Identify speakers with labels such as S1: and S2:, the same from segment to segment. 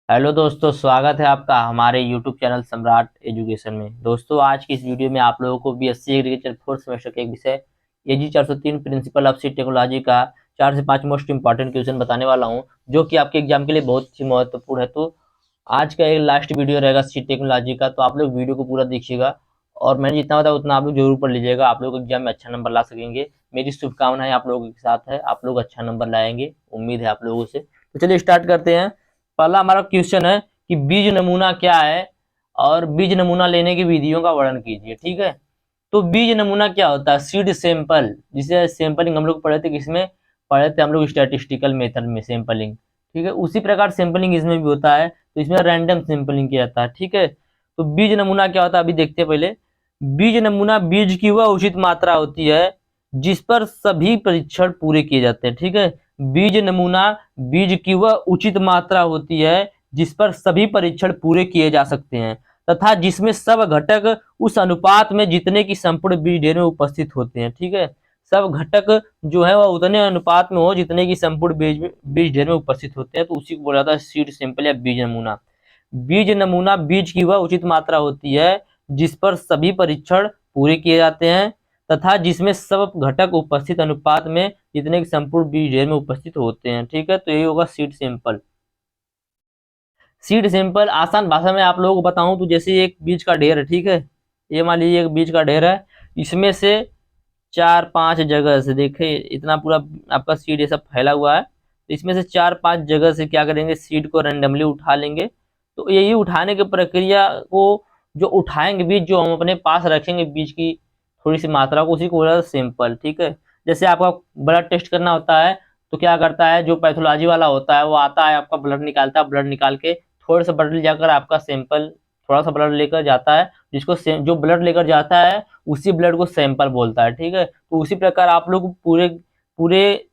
S1: Hello दोस्तों, स्वागत है आपका हमारे यूट्यूब चैनल सम्राट एजुकेशन में। दोस्तों, आज की इस वीडियो में आप लोगों को बीएससी एग्रीकल्चर फोर्थ सेमेस्टर के एक विषय एजी 403 प्रिंसिपल ऑफ सीड टेक्नोलॉजी का 4 से 5 मोस्ट इंपॉर्टेंट क्वेश्चन बताने वाला हूं, जो कि आपके एग्जाम के लिए बहुत ही महत्वपूर्ण है। तो आज का एक लास्ट वीडियो रहेगा सीड टेक्नोलॉजी का, तो आप लोग वीडियो को पूरा देखिएगा और मैंने जितना बताया उतना आप लोग जरूर पढ़ लीजिएगा। आप लोग एग्जाम में अच्छा नंबर ला सकेंगे। मेरी शुभकामनाएं आप लोगों के साथ है, आप लोग अच्छा नंबर लाएंगे, उम्मीद है आप लोगों से। तो चलिए स्टार्ट करते हैं। पहला हमारा क्वेश्चन है कि बीज नमूना क्या है और बीज नमूना लेने की विधियों का वर्णन कीजिए। ठीक है, तो बीज नमूना क्या होता है? सीड सैंपल, जिसे सैंपलिंग हम लोग पढ़े थे, किसमें पढ़े थे हम लोग? स्टैटिस्टिकल मेथड में सैंपलिंग। ठीक है, उसी प्रकार सैंपलिंग इसमें भी होता है, तो इसमें रैंडम सैंपलिंग किया जाता है। ठीक है, तो बीज नमूना क्या होता है अभी देखते हैं। पहले बीज नमूना बीज की वह उचित मात्रा होती है जिस पर सभी परीक्षण पूरे किए जाते हैं। ठीक है, बीज नमूना बीज की वह उचित मात्रा होती है जिस पर सभी परीक्षण पूरे किए जा सकते हैं तथा जिसमें सब घटक उस अनुपात में जितने की संपूर्ण बीज ढेर में उपस्थित होते हैं। ठीक है, सब घटक जो है वह उतने अनुपात में हो जितने की संपूर्ण बीज ढेर में उपस्थित होते हैं, तो उसी को बोला जाता है सीड सैंपल या बीज नमूना। बीज नमूना बीज की वह उचित मात्रा होती है जिस पर सभी परीक्षण पूरे किए जाते हैं तथा जिसमें सब घटक उपस्थित अनुपात में जितने की संपूर्ण बीज ढेर में उपस्थित होते हैं। ठीक है, तो यही होगा सीड सैंपल। सीड सैंपल आसान भाषा में आप लोगों को बताऊं तो जैसे एक बीज का ढेर है। ठीक है, ये मान लीजिए एक बीज का ढेर है, इसमें से 4-5 जगह से देखे इतना पूरा आपका सीड ये सब फैला हुआ है, तो इसमें से 4-5 जगह से क्या करेंगे, सीड को रैंडमली उठा लेंगे। तो यही उठाने की प्रक्रिया को, जो उठाएंगे बीज, जो हम अपने पास रखेंगे बीज की थोड़ी सी मात्रा को, उसी को बोला जाता है सैंपल। ठीक है, जैसे आपका ब्लड टेस्ट करना होता है, तो क्या करता है जो पैथोलॉजी वाला होता है वो आता है, आपका ब्लड निकालता है, ब्लड निकाल के थोड़ा सा ब्लड ले जाकर आपका सैंपल, थोड़ा सा ब्लड लेकर जाता है, जिसको जो ब्लड लेकर जाता है उसी ब्लड को सैंपल बोलता है। ठीक है, तो उसी प्रकार आप लोग पूरे पूरे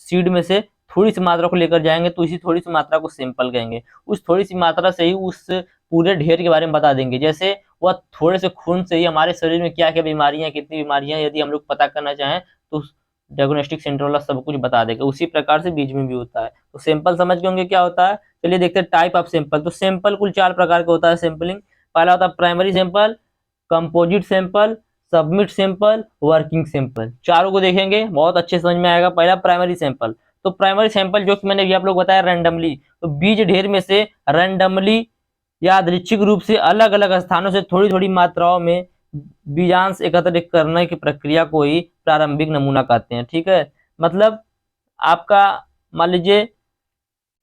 S1: सीड में से थोड़ी सी मात्रा को लेकर जाएंगे, तो इसी थोड़ी सी मात्रा को सैंपल कहेंगे। उस थोड़ी सी मात्रा से ही उस पूरे ढेर के बारे में बता देंगे। जैसे वह थोड़े से खून से ही हमारे शरीर में क्या क्या बीमारियां, कितनी बीमारियां यदि हम लोग पता करना चाहें तो डायग्नोस्टिक सेंटर वाला सब कुछ बता देगा। उसी प्रकार से बीज में भी होता है। तो सैंपल समझ गए होंगे क्या होता है। चलिए देखते हैं टाइप ऑफ सैंपल। तो सैंपल कुल 4 प्रकार का होता है सैंपलिंग। पहला होता है primary sample, composite sample, submit sample, working sample. चारों को देखेंगे, बहुत अच्छे समझ में आएगा। पहला प्राइमरी सैंपल, तो प्राइमरी सैंपल जो कि मैंने भी आप लोग बताया रैंडमली, तो बीज ढेर में से रैंडमली यादृच्छिक रूप से अलग अलग स्थानों से थोड़ी थोड़ी मात्राओं में बीजांश एकत्र करने की प्रक्रिया को ही प्रारंभिक नमूना कहते हैं। ठीक है, मतलब आपका मान लीजिए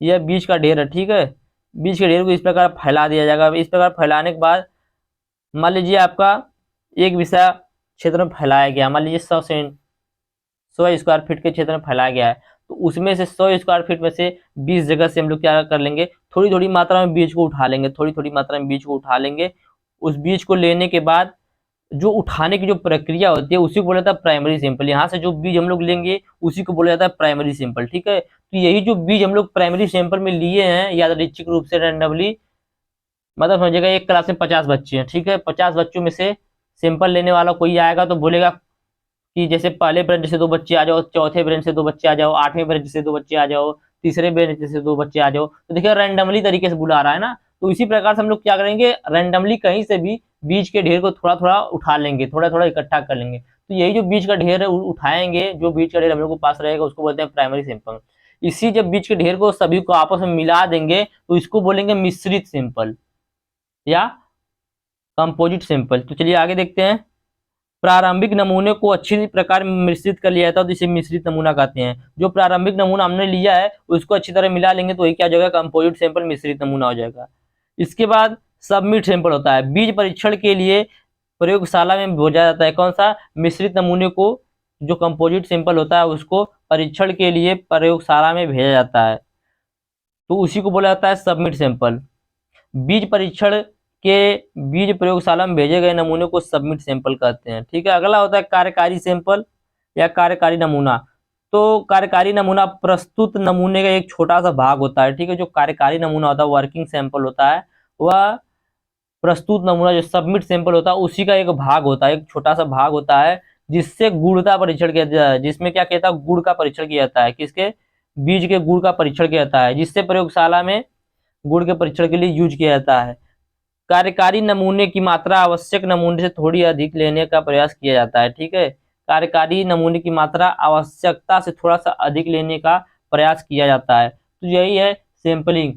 S1: यह बीज का ढेर है। ठीक है, बीज के ढेर को इस प्रकार फैला दिया जाएगा। इस प्रकार फैलाने के बाद मान लीजिए आपका एक विषय क्षेत्र में फैलाया गया, मान लीजिए 100 स्क्वायर फीट के क्षेत्र में फैलाया गया है, तो उसमें से 100 स्क्वायर फीट में से 20 जगह से हम लोग क्या कर लेंगे, थोड़ी थोड़ी मात्रा में बीज को उठा लेंगे, थोड़ी थोड़ी मात्रा में बीज को उठा लेंगे। उस बीज को लेने के बाद जो उठाने की जो प्रक्रिया होती है उसी को बोला जाता है प्राइमरी सैंपल। यहाँ से जो बीज हम लोग लेंगे उसी को बोला जाता है प्राइमरी सैंपल। ठीक है, तो यही जो बीज हम लोग प्राइमरी सैंपल में लिए हैं यादृच्छिक रूप से रैंडमली, मतलब समझिएगा एक क्लास में 50 बच्चे हैं। ठीक है, 50 बच्चों में से सैंपल लेने वाला कोई आएगा तो बोलेगा कि जैसे पहले ब्रांच से 2 बच्चे आ जाओ, चौथे ब्रांच से 2 बच्चे आ जाओ, 8वें ब्रांच से 2 बच्चे आ जाओ, तीसरे ब्रांच से 2 बच्चे आ जाओ। तो देखिए रैंडमली तरीके से बुला रहा है ना, तो इसी प्रकार से हम लोग क्या करेंगे, रैंडमली कहीं से भी बीज के ढेर को थोड़ा थोड़ा उठा लेंगे, थोड़ा थोड़ा इकट्ठा कर लेंगे। तो यही जो बीज का ढेर है उठाएंगे, जो बीज का ढेर हम लोग के पास रहेगा उसको बोलते हैं प्राइमरी सैंपल। इसी जब बीज के ढेर को सभी को आपस में मिला देंगे तो इसको बोलेंगे मिश्रित सैंपल या कंपोजिट सैंपल। तो चलिए आगे देखते हैं। प्रारंभिक नमूने को अच्छी प्रकार मिश्रित कर लिया जाता है तो इसे मिश्रित नमूना कहते हैं। जो प्रारंभिक नमूना हमने लिया है उसको अच्छी तरह मिला लेंगे तो वही क्या हो जाएगा, कंपोजिट सैंपल, मिश्रित नमूना हो जाएगा। इसके बाद सबमिट सैंपल होता है। बीज परीक्षण के लिए प्रयोगशाला में भेजा जाता है। कौन सा? मिश्रित नमूने को, जो कंपोजिट सैंपल होता है उसको परीक्षण के लिए प्रयोगशाला में भेजा जाता है, तो उसी को बोला जाता है सबमिट सैंपल। बीज परीक्षण के बीज प्रयोगशाला में भेजे गए नमूने को सबमिट सैंपल कहते हैं। ठीक है, अगला होता है कार्यकारी सैंपल या कार्यकारी नमूना। तो कार्यकारी नमूना प्रस्तुत नमूने का एक छोटा सा भाग होता है। ठीक है, जो कार्यकारी नमूना होता है, वर्किंग सैंपल होता है, वह प्रस्तुत नमूना जो सबमिट सैंपल होता है उसी का एक भाग होता है, एक छोटा सा भाग होता है जिससे गुणता परीक्षण किया जाता है। जिसमें क्या कहता है, गुण का परीक्षण किया जाता है। किसके? बीज के गुण का परीक्षण किया जाता है, जिससे प्रयोगशाला में गुण के परीक्षण के लिए यूज किया जाता है। कार्यकारी नमूने की मात्रा आवश्यक नमूने से थोड़ी अधिक लेने का प्रयास किया जाता है। ठीक है, कार्यकारी नमूने की मात्रा आवश्यकता से थोड़ा सा अधिक लेने का प्रयास किया जाता है। तो यही है सैंपलिंग।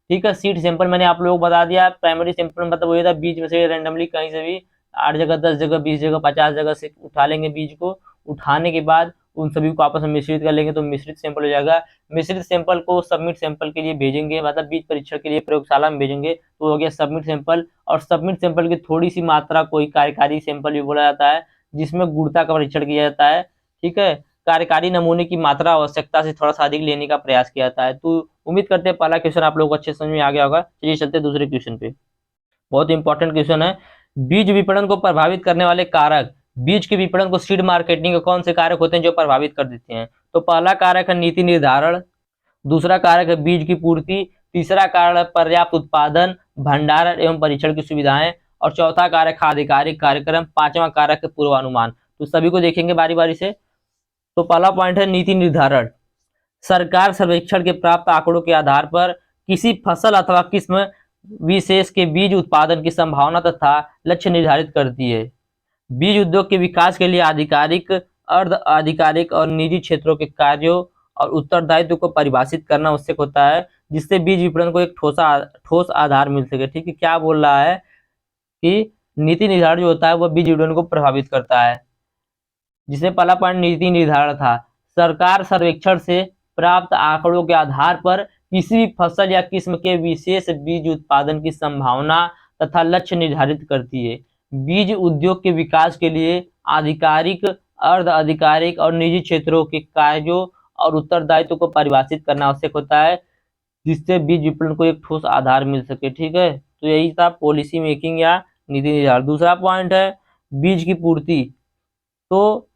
S1: ठीक है, सीड सैंपल मैंने आप लोगों को बता दिया। प्राइमरी सैंपल मतलब वही था, बीज में से रेंडमली कहीं से भी 8 जगह 10 जगह 20 जगह 50 जगह से उठा लेंगे बीज को। उठाने के बाद उन सभी को आपस में मिश्रित कर लेंगे तो मिश्रित सैंपल हो जाएगा। मिश्रित सैंपल को सबमिट सैंपल के लिए भेजेंगे, मतलब बीज परीक्षण के लिए प्रयोगशाला में भेजेंगे, तो हो गया सबमिट सैंपल। और सबमिट सैंपल की थोड़ी सी मात्रा को ही कार्यकारी सैंपल भी बोला जाता है, जिसमें गुणता का परीक्षण किया जाता है। ठीक है, कार्यकारी नमूने की मात्रा आवश्यकता से थोड़ा सा अधिक लेने का प्रयास किया जाता है। तो उम्मीद करते हैं पहला क्वेश्चन आप लोगों को अच्छे समझ में आ गया होगा। चलिए चलते हैं दूसरे क्वेश्चन पे। बहुत इंपॉर्टेंट क्वेश्चन है। बीज विपणन को प्रभावित करने वाले कारक, बीज के विपणन को सीड मार्केटिंग के कौन से कारक होते हैं जो प्रभावित कर देते हैं? तो पहला कारक है नीति निर्धारण, दूसरा कारक है बीज की पूर्ति, तीसरा कारक है पर्याप्त उत्पादन, भंडारण एवं परीक्षण की सुविधाएं, और चौथा कारक है आधिकारिक कार्यक्रम, पांचवा कारक है पूर्वानुमान। तो सभी को देखेंगे बारी बारी से। तो पहला पॉइंट है नीति निर्धारण। सरकार सर्वेक्षण के प्राप्त आंकड़ों के आधार पर किसी फसल अथवा किस्म विशेष के बीज उत्पादन की संभावना तथा लक्ष्य निर्धारित करती है। बीज उद्योग के विकास के लिए आधिकारिक, अर्ध आधिकारिक और निजी क्षेत्रों के कार्यों और उत्तरदायित्व को परिभाषित करना आवश्यक होता है, जिससे बीज विपणन को एक ठोस आधार मिल सके। ठीक है, क्या बोल रहा है कि नीति निर्धारण जो होता है वह बीज विपणन को प्रभावित करता है। जिसमें पहला पॉइंट नीति निर्धारण था। सरकार सर्वेक्षण से प्राप्त आंकड़ों के आधार पर किसी भी फसल या किस्म के विशेष बीज उत्पादन की संभावना तथा लक्ष्य निर्धारित करती है। बीज उद्योग के विकास के लिए आधिकारिक, अर्ध आधिकारिक और निजी क्षेत्रों के कार्यों और उत्तरदायित्व को परिभाषित करना आवश्यक होता है, जिससे बीज विपणन को एक ठोस आधार मिल सके। ठीक है, तो यही था पॉलिसी मेकिंग या नीति निर्धारण। दूसरा पॉइंट है बीज की पूर्ति। तो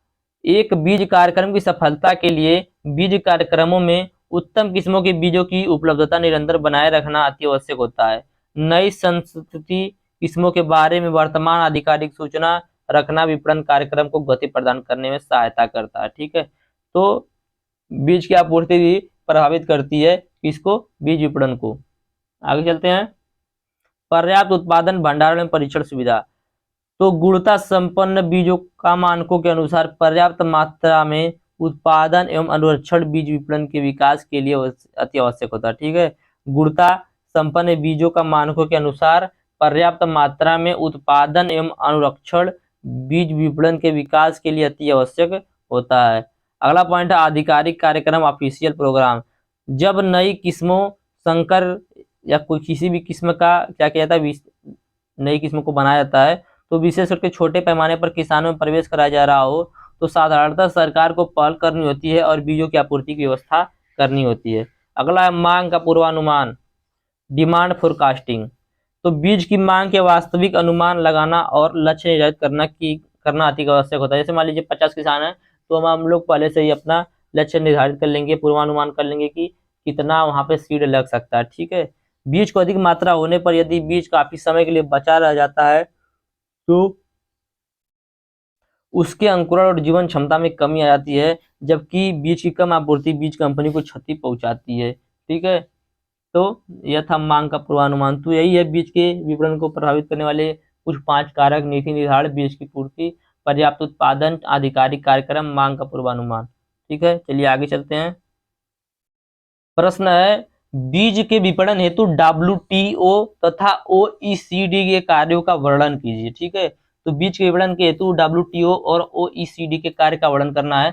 S1: एक बीज कार्यक्रम की सफलता के लिए बीज कार्यक्रमों में उत्तम किस्मों के बीजों की उपलब्धता निरंतर बनाए रखना अति आवश्यक होता है। नई संस्कृति किस्मों के बारे में वर्तमान आधिकारिक सूचना रखना विपणन कार्यक्रम को गति प्रदान करने में सहायता करता है। ठीक है, तो बीज की आपूर्ति भी प्रभावित करती है किसको? बीज विपणन को। आगे चलते हैं। पर्याप्त उत्पादन, भंडारण एवं परीक्षण सुविधा। तो गुणवत्ता संपन्न बीजों का मानकों के अनुसार पर्याप्त मात्रा में उत्पादन एवं अनुरक्षण बीज विपणन के विकास के लिए अति आवश्यक होता है। ठीक है, गुणवत्ता संपन्न बीजों का मानकों के अनुसार पर्याप्त मात्रा में उत्पादन एवं अनुरक्षण बीज विपणन के विकास के लिए अति आवश्यक होता है। अगला पॉइंट है आधिकारिक कार्यक्रम, ऑफिशियल प्रोग्राम। जब नई किस्मों, संकर या कोई किसी भी किस्म का क्या किया जाता है, नई किस्मों को बनाया जाता है, तो विशेष करके छोटे पैमाने पर किसानों में प्रवेश कराया जा रहा हो तो साधारणतः सरकार को पहल करनी होती है और बीजों की आपूर्ति की व्यवस्था करनी होती है। अगला है मांग का पूर्वानुमान, डिमांड फोरकास्टिंग। तो बीज की मांग के वास्तविक अनुमान लगाना और लक्ष्य निर्धारित करना अति आवश्यक होता है। जैसे मान लीजिए 50 किसान हैं तो हम लोग पहले से ही अपना लक्ष्य निर्धारित कर लेंगे, पूर्वानुमान कर लेंगे कि कितना वहां पे सीड लग सकता है। ठीक है, बीज को अधिक मात्रा होने पर यदि बीज काफी समय के लिए बचा रह जाता है तो उसके अंकुरण और जीवन क्षमता में कमी आ जाती है, जबकि बीज की कम आपूर्ति बीज कंपनी को क्षति पहुंचाती है। ठीक है, तो यह था मांग का पूर्वानुमान। तो यही है बीज के विपणन को प्रभावित करने वाले कुछ 5 कारक: नीति निर्धारण, बीज की पूर्ति, पर्याप्त उत्पादन, आधिकारिक कार्यक्रम, मांग का पूर्वानुमान। ठीक है, चलिए आगे चलते हैं। प्रश्न है बीज के विपणन हेतु WTO तथा OECD के कार्यों का वर्णन कीजिए। ठीक है, तो बीज के विपणन के हेतु WTO और OECD के कार्य का वर्णन करना है।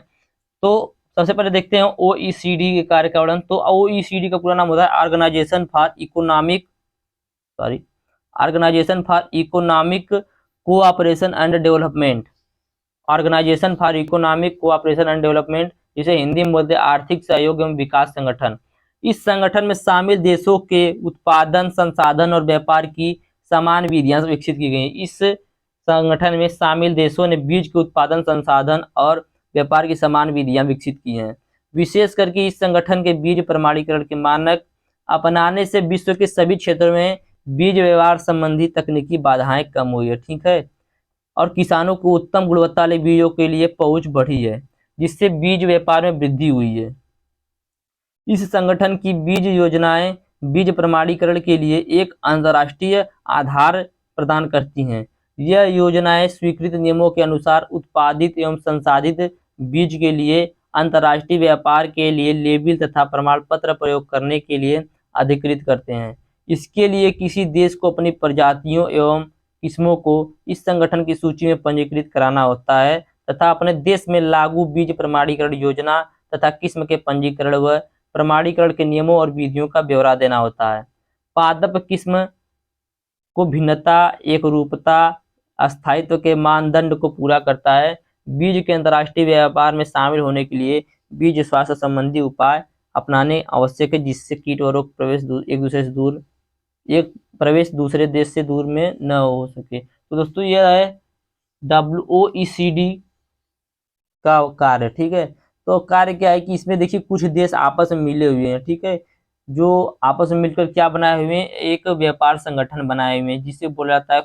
S1: तो सबसे पहले देखते हैं OECD के कार्य का वर्णन। तो OECD का पूरा नाम होता है organisation for economic cooperation and development. Organisation for economic cooperation and development, जिसे हिंदी में बोलते हैं आर्थिक सहयोग एवं विकास संगठन। इस संगठन में शामिल देशों के उत्पादन, संसाधन और व्यापार की समान विधियां विकसित की गई। इस संगठन में शामिल देशों ने बीज के उत्पादन, संसाधन और व्यापार की समान विधियां विकसित की हैं। विशेष करके इस संगठन के बीज प्रमाणीकरण के मानक अपनाने से विश्व के सभी क्षेत्रों में बीज व्यवहार संबंधी तकनीकी बाधाएं कम हुई है। ठीक है, और किसानों को उत्तम गुणवत्ता वाले बीजों के लिए पहुंच बढ़ी है, जिससे बीज व्यापार में वृद्धि हुई है। इस संगठन की बीज योजनाएं बीज प्रमाणीकरण के लिए एक अंतर्राष्ट्रीय आधार प्रदान करती हैं। यह योजनाएं स्वीकृत नियमों के अनुसार उत्पादित एवं संसाधित बीज के लिए अंतर्राष्ट्रीय व्यापार के लिए लेबल तथा प्रमाण पत्र प्रयोग करने के लिए अधिकृत करते हैं। इसके लिए किसी देश को अपनी प्रजातियों एवं किस्मों को इस संगठन की सूची में पंजीकृत कराना होता है तथा अपने देश में लागू बीज प्रमाणीकरण योजना तथा किस्म के पंजीकरण व प्रमाणीकरण के नियमों और विधियों का ब्यौरा देना होता है। पादप किस्म को भिन्नता, एकरूपता, अस्थायित्व के मानदंड को पूरा करता है। बीज के अंतर्राष्ट्रीय व्यापार में शामिल होने के लिए बीज स्वास्थ्य संबंधी उपाय अपनाने आवश्यक है, जिससे कीट और रोग प्रवेश दूसरे देश से दूर में न हो सके। तो दोस्तों यह है WOECD का कार्य। ठीक है, तो कार्य क्या है कि इसमें देखिए कुछ देश आपस में मिले हुए हैं। ठीक है, जो आपस में मिलकर क्या बनाए हुए हैं, एक व्यापार संगठन बनाए हुए हैं जिसे बोला जाता है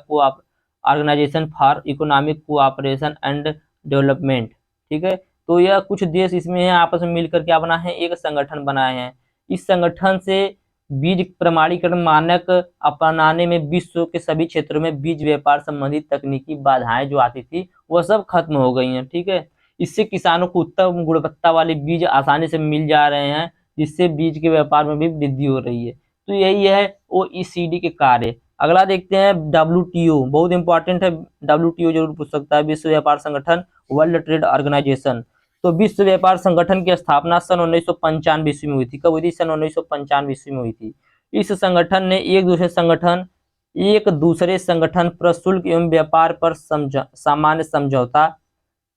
S1: organisation for economic cooperation and development. ठीक है, तो यह कुछ देश इसमें है, आपस में मिलकर क्या बना है, एक संगठन बनाए हैं। इस संगठन से बीज प्रमाणीकरण मानक अपनाने में विश्व के सभी क्षेत्रों में बीज व्यापार संबंधी तकनीकी बाधाएं जो आती थी वह सब खत्म हो गई हैं। ठीक है, इससे किसानों को उत्तम गुणवत्ता वाले बीज आसानी से मिल जा रहे हैं, जिससे बीज के व्यापार में भी वृद्धि हो रही है। तो यही है OECD के कार्य। अगला देखते हैं WTO, बहुत इंपॉर्टेंट है, WTO जरूर पूछ सकता है, विश्व व्यापार संगठन, वर्ल्ड ट्रेड ऑर्गेनाइजेशन। तो विश्व व्यापार संगठन की स्थापना सन 1995 ईस्वी में हुई थी। कब हुई थी? सन 1995 ईस्वी में हुई थी। इस संगठन ने एक दूसरे संगठन प्रशुल्क एवं व्यापार पर सामान्य समझौता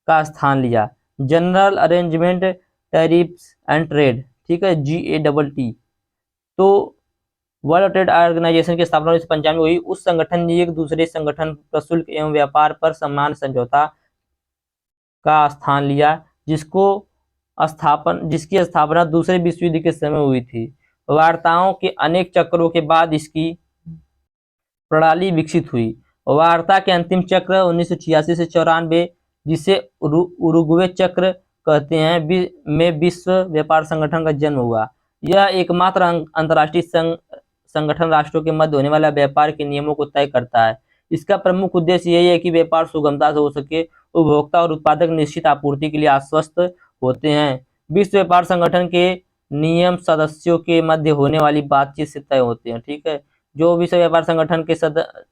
S1: का स्थान लिया, general arrangement tariffs and trade. ठीक है, GATT। तो वर्ल्ड ट्रेड ऑर्गेनाइजेशन की स्थापना 1995 में हुई। उस संगठन ने एक दूसरे संगठन प्रशुल्क एवं व्यापार पर समान समझौता का स्थान लिया, जिसकी स्थापना दूसरे विश्व युद्ध के समय हुई थी। वार्ताओं के अनेक चक्रों के बाद इसकी प्रणाली विकसित हुई। वार्ता के अंतिम चक्र 1986 से 94, जिसे उरुग्वे चक्र कहते हैं, में विश्व व्यापार संगठन का जन्म हुआ। यह एकमात्र अंतर्राष्ट्रीय संगठन राष्ट्रों के मध्य होने वाला व्यापार के नियमों को तय करता है। इसका प्रमुख उद्देश्य यही है कि व्यापार सुगमता से हो सके, उपभोक्ता और उत्पादक निश्चित आपूर्ति के लिए आश्वस्त होते हैं। विश्व व्यापार संगठन के नियम सदस्यों के मध्य होने वाली बातचीत से तय होते हैं। ठीक है, जो विश्व व्यापार संगठन के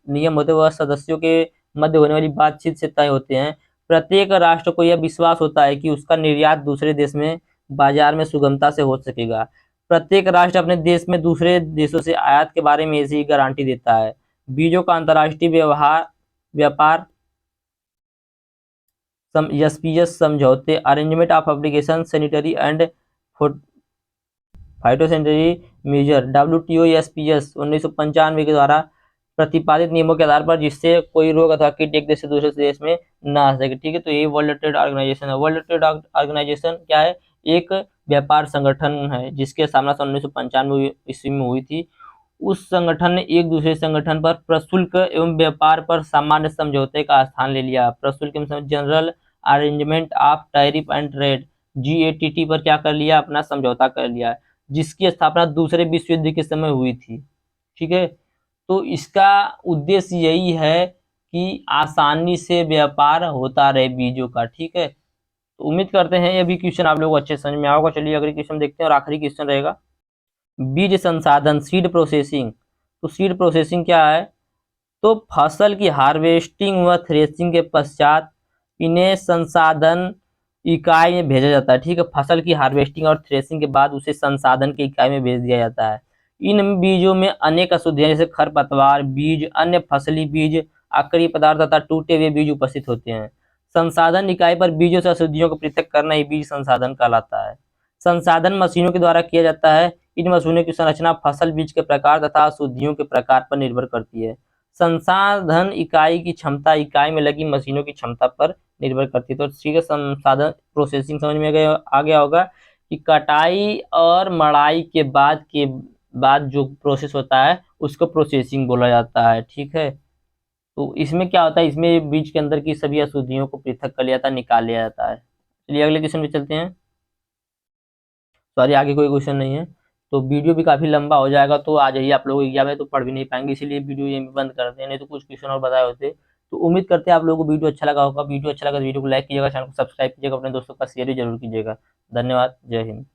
S1: नियम होते हैं वह सदस्यों के मध्य होने वाली बातचीत से तय होते हैं। प्रत्येक राष्ट्र को यह विश्वास होता है कि उसका निर्यात दूसरे देश में बाजार में सुगमता से हो सकेगा। प्रत्येक राष्ट्र अपने देश में दूसरे देशों से आयात के बारे में ऐसी गारंटी देता है। बीजों का अंतर्राष्ट्रीय व्यापार SPS समझौते, arrangement of application, sanitary and phytosanitary measure, WTO SPS 1995 के द्वारा प्रतिपादित नियमों के आधार पर, जिससे कोई रोग अथवा कीट एक देश से दूसरे देश में न आ सके। ठीक है, तो ये वर्ल्ड ट्रेड ऑर्गेनाइजेशन है। वर्ल्ड ट्रेड ऑर्गेनाइजेशन क्या है? एक व्यापार संगठन है जिसके स्थापना सन 1995 ईस्वी में हुई थी। उस संगठन ने एक दूसरे संगठन पर प्रशुल्क एवं व्यापार पर सामान्य समझौते का स्थान ले लिया। प्रशुल्क एवं general arrangement of tariff and trade, GATT पर क्या कर लिया? अपना समझौता कर लिया, जिसकी स्थापना दूसरे विश्व युद्ध के समय हुई थी। ठीक है, तो इसका उद्देश्य यही है कि आसानी से व्यापार होता रहे बीजों का। ठीक है, तो उम्मीद करते हैं ये भी क्वेश्चन आप लोगों को अच्छे समझ में आएगा। चलिए अगले क्वेश्चन देखते हैं, और आखिरी क्वेश्चन रहेगा बीज संसाधन, सीड प्रोसेसिंग। तो सीड प्रोसेसिंग क्या है? तो फसल की हार्वेस्टिंग व थ्रेसिंग के पश्चात इन्हें संसाधन इकाई में भेजा जाता है। ठीक है, फसल की हार्वेस्टिंग और थ्रेसिंग के बाद उसे संसाधन की इकाई में भेज दिया जाता है। इन बीजों में अनेक अशुद्धियां जैसे खरपतवार बीज, अन्य फसली बीज, अकड़ी पदार्थ तथा टूटे हुए बीज उपस्थित होते हैं। संसाधन इकाई पर बीजों से अशुद्धियों को पृथक करना ही बीज संसाधन कहलाता है। संसाधन मशीनों के द्वारा किया जाता है। इन मशीनों की संरचना फसल बीज के प्रकार तथा अशुद्धियों के प्रकार पर निर्भर करती है। संसाधन इकाई की क्षमता इकाई में लगी मशीनों की क्षमता पर निर्भर करती है। तो ठीक है, संसाधन प्रोसेसिंग समझ में आ गया होगा कि कटाई और मड़ाई के बाद जो प्रोसेस होता है उसको प्रोसेसिंग बोला जाता है। ठीक है, तो इसमें क्या होता है, इसमें बीज के अंदर की सभी अशुद्धियों को पृथक कर लिया जाता है, निकाल लिया जाता है। चलिए अगले क्वेश्चन पे चलते हैं। सॉरी, आगे कोई क्वेश्चन नहीं है। तो वीडियो भी काफ़ी लंबा हो जाएगा, तो आ जाइए, आप लोग एग्जाम है तो पढ़ भी नहीं पाएंगे, इसीलिए वीडियो यहीं पे बंद करते हैं, नहीं तो कुछ क्वेश्चन और बताए होते। तो उम्मीद करते हैं आप लोगों को वीडियो अच्छा लगा होगा। वीडियो अच्छा लगा तो वीडियो को लाइक कीजिएगा, चैनल को सब्सक्राइब कीजिएगा, अपने दोस्तों का शेयर भी जरूर कीजिएगा। धन्यवाद। जय हिंद।